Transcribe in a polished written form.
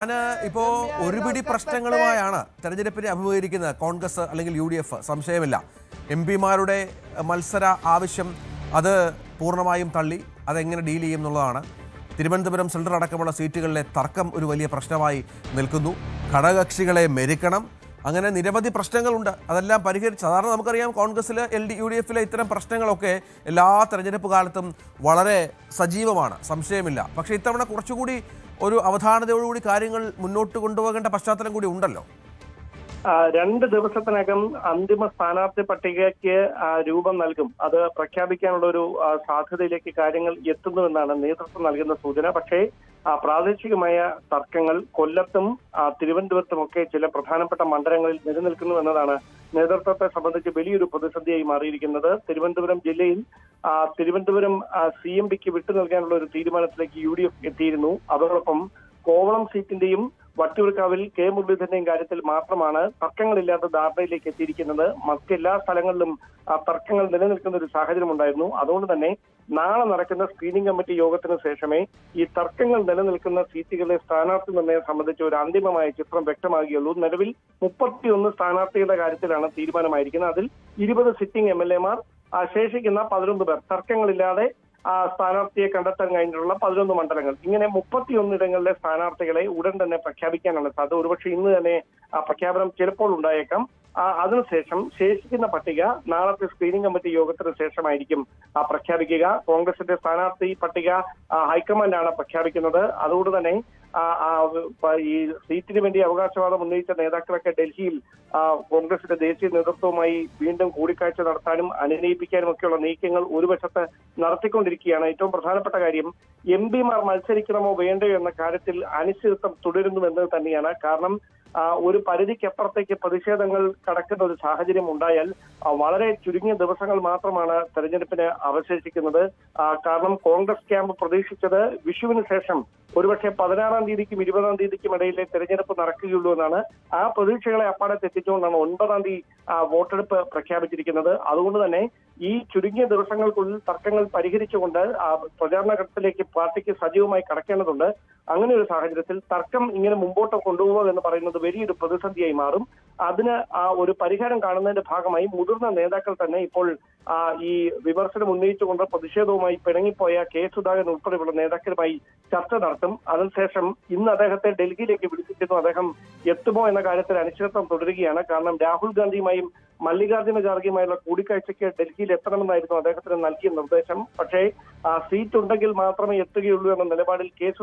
ഇപ്പോ ഒരുപിടി പ്രശ്നങ്ങളുമായാണ് തെരഞ്ഞെടുപ്പിനെ അഭിമുഖീകരിക്കുന്നത് കോൺഗ്രസ് അല്ലെങ്കിൽ UDF. സംശയമില്ല. MP-മാരുടെ മത്സര ആവശ്യം അത് പൂർണ്ണമായും തള്ളി അതെങ്ങനെ ഡീൽ ചെയ്യും എന്നുള്ളതാണ്. തിരുവനന്തപുരം സെൻട്രൽ അടക്കമുള്ള സീറ്റുകളിലെ തർക്കം ഒരു വലിയ പ്രശ്നമായി നിൽക്കുന്നു. ഘടകകക്ഷികളെ മെരുക്കണം, അങ്ങനെ നിരവധി പ്രശ്നങ്ങളുണ്ട്. അതെല്ലാം പരിഹരിച്ച് സാധാരണ നമുക്കറിയാം കോൺഗ്രസിലെ UDF-ലെ ഇത്തരം പ്രശ്നങ്ങളൊക്കെ എല്ലാ തെരഞ്ഞെടുപ്പ് കാലത്തും വളരെ സജീവമാണ്, സംശയമില്ല. പക്ഷേ ഇത്തവണ കുറച്ചുകൂടി ഒരു അവധാനതയോടുകൂടി കാര്യങ്ങൾ മുന്നോട്ട് കൊണ്ടുപോകേണ്ട പശ്ചാത്തലം കൂടി ഉണ്ടല്ലോ. 2 ദിവസത്തിനകം അന്തിമ സ്ഥാനാർത്ഥി പട്ടികയ്ക്ക് രൂപം നൽകും. അത് പ്രഖ്യാപിക്കാനുള്ള ഒരു സാധ്യതയിലേക്ക് കാര്യങ്ങൾ എത്തുന്നുവെന്നാണ് നേതൃത്വം നൽകുന്ന സൂചന. പക്ഷേ പ്രാദേശികമായ തർക്കങ്ങൾ കൊല്ലത്തും തിരുവനന്തപുരത്തുമൊക്കെ ചില പ്രധാനപ്പെട്ട മണ്ഡലങ്ങളിൽ നിലനിൽക്കുന്നു എന്നതാണ് നേതൃത്വത്തെ സംബന്ധിച്ച് വലിയൊരു പ്രതിസന്ധിയായി മാറിയിരിക്കുന്നത്. തിരുവനന്തപുരം ജില്ലയിൽ തിരുവനന്തപുരം CMDക്ക് വിട്ടു നൽകാനുള്ള ഒരു തീരുമാനത്തിലേക്ക് UDF എത്തിയിരുന്നു. അതോടൊപ്പം കോവളം സീറ്റിന്റെയും വട്ടിയൂർക്കാവിൽ K. മുരളീധരന്റെയും കാര്യത്തിൽ മാത്രമാണ് തർക്കങ്ങളില്ലാത്ത ധാരണയിലേക്ക് എത്തിയിരിക്കുന്നത്. മറ്റെല്ലാ സ്ഥലങ്ങളിലും തർക്കങ്ങൾ നിലനിൽക്കുന്ന ഒരു സാഹചര്യം ഉണ്ടായിരുന്നു. അതുകൊണ്ട് തന്നെ നാളെ നടക്കുന്ന സ്ക്രീനിംഗ് കമ്മിറ്റി യോഗത്തിന് ശേഷമേ ഈ തർക്കങ്ങൾ നിലനിൽക്കുന്ന സീറ്റുകളിലെ സ്ഥാനാർത്ഥി നിർണ്ണയം സംബന്ധിച്ച് ഒരു അന്തിമമായ ചിത്രം വ്യക്തമാകുകയുള്ളൂ. നിലവിൽ 31 സ്ഥാനാർത്ഥികളുടെ കാര്യത്തിലാണ് തീരുമാനമായിരിക്കുന്നത്. അതിൽ 20 സിറ്റിംഗ് MLA-മാർ, ശേഷിക്കുന്ന 11 പേർ തർക്കങ്ങളില്ലാതെ സ്ഥാനാർത്ഥിയെ കണ്ടെത്താൻ കഴിഞ്ഞിട്ടുള്ള 11 മണ്ഡലങ്ങൾ. ഇങ്ങനെ 31 ഇടങ്ങളിലെ സ്ഥാനാർത്ഥികളെ ഉടൻ തന്നെ പ്രഖ്യാപിക്കാനാണ് സാധ്യത. ഒരുപക്ഷെ ഇന്ന് തന്നെ പ്രഖ്യാപനം ചിലപ്പോൾ ഉണ്ടായേക്കാം. അതിനുശേഷം ശേഷിക്കുന്ന പട്ടിക നാളത്തെ സ്ക്രീനിംഗ് കമ്മിറ്റി യോഗത്തിന് ശേഷമായിരിക്കും പ്രഖ്യാപിക്കുക. കോൺഗ്രസിന്റെ സ്ഥാനാർത്ഥി പട്ടിക ഹൈക്കമാൻഡാണ് പ്രഖ്യാപിക്കുന്നത്. അതുകൊണ്ട് തന്നെ ഈ സീറ്റിന് വേണ്ടി അവകാശവാദം ഉന്നയിച്ച നേതാക്കളൊക്കെ ഡൽഹിയിൽ കോൺഗ്രസിന്റെ ദേശീയ നേതൃത്വവുമായി വീണ്ടും കൂടിക്കാഴ്ച നടത്താനും അനുനയിപ്പിക്കാനും ഒക്കെയുള്ള നീക്കങ്ങൾ ഒരു വശത്ത് നടത്തിക്കൊണ്ടിരിക്കുകയാണ്. ഏറ്റവും പ്രധാനപ്പെട്ട കാര്യം MP-മാർ മത്സരിക്കണമോ വേണ്ടയോ എന്ന കാര്യത്തിൽ അനിശ്ചിതത്വം തുടരുന്നുവെന്നത് തന്നെയാണ്. കാരണം ഒരു പരിധിക്കപ്പുറത്തേക്ക് പ്രതിഷേധങ്ങൾ കടക്കുന്ന ഒരു സാഹചര്യം ഉണ്ടായാൽ വളരെ ചുരുങ്ങിയ ദിവസങ്ങൾ മാത്രമാണ് തെരഞ്ഞെടുപ്പിന് അവശേഷിക്കുന്നത്. കാരണം കോൺഗ്രസ് ക്യാമ്പ് പ്രതീക്ഷിച്ചത് വിഷുവിന് ശേഷം ഒരുപക്ഷെ 16-ാം തീയതിക്കും 20-ാം തീയതിക്കും ഇടയിലെ തെരഞ്ഞെടുപ്പ് നടക്കുകയുള്ളൂ എന്നാണ്. ആ പ്രതീക്ഷകളെ അപ്പാടെ തെറ്റിച്ചുകൊണ്ടാണ് 9-ാം തീയതി വോട്ടെടുപ്പ് പ്രഖ്യാപിച്ചിരിക്കുന്നത്. അതുകൊണ്ട് തന്നെ ഈ ചുരുങ്ങിയ ദിവസങ്ങൾക്കുള്ളിൽ തർക്കങ്ങൾ പരിഹരിച്ചുകൊണ്ട് പ്രചാരണ ഘട്ടത്തിലേക്ക് പാർട്ടിക്ക് സജീവമായി കടക്കേണ്ടതുണ്ട്. അങ്ങനെ ഒരു സാഹചര്യത്തിൽ തർക്കം ഇങ്ങനെ മുമ്പോട്ട് കൊണ്ടുപോകുക എന്ന് പറയുന്നത് വലിയൊരു പ്രതിസന്ധിയായി മാറും. അതിന് ഒരു പരിഹാരം കാണുന്നതിന്റെ ഭാഗമായി മുതിർന്ന നേതാക്കൾ തന്നെ ഇപ്പോൾ ഈ വിമർശനം ഉന്നയിച്ചുകൊണ്ട് പ്രതിഷേധവുമായി പിണങ്ങിപ്പോയ K. സുധാകരൻ ഉൾപ്പെടെയുള്ള നേതാക്കളുമായി ചർച്ച നടത്തും. അതിനുശേഷം ഇന്ന് അദ്ദേഹത്തെ ഡൽഹിയിലേക്ക് വിളിച്ചിരുന്നു. അദ്ദേഹം എത്തുമോ എന്ന കാര്യത്തിൽ അനിശ്ചിതത്വം തുടരുകയാണ്. കാരണം രാഹുൽ ഗാന്ധിയുമായും മല്ലികാർജ്ജുന ഖാർഗെയുമായുള്ള കൂടിക്കാഴ്ചയ്ക്ക് ഡൽഹിയിൽ എത്തണമെന്നായിരുന്നു അദ്ദേഹത്തിന് നൽകിയ നിർദ്ദേശം. പക്ഷേ സീറ്റ് ഉണ്ടെങ്കിൽ മാത്രമേ എത്തുകയുള്ളൂ എന്ന നിലപാടിൽ K.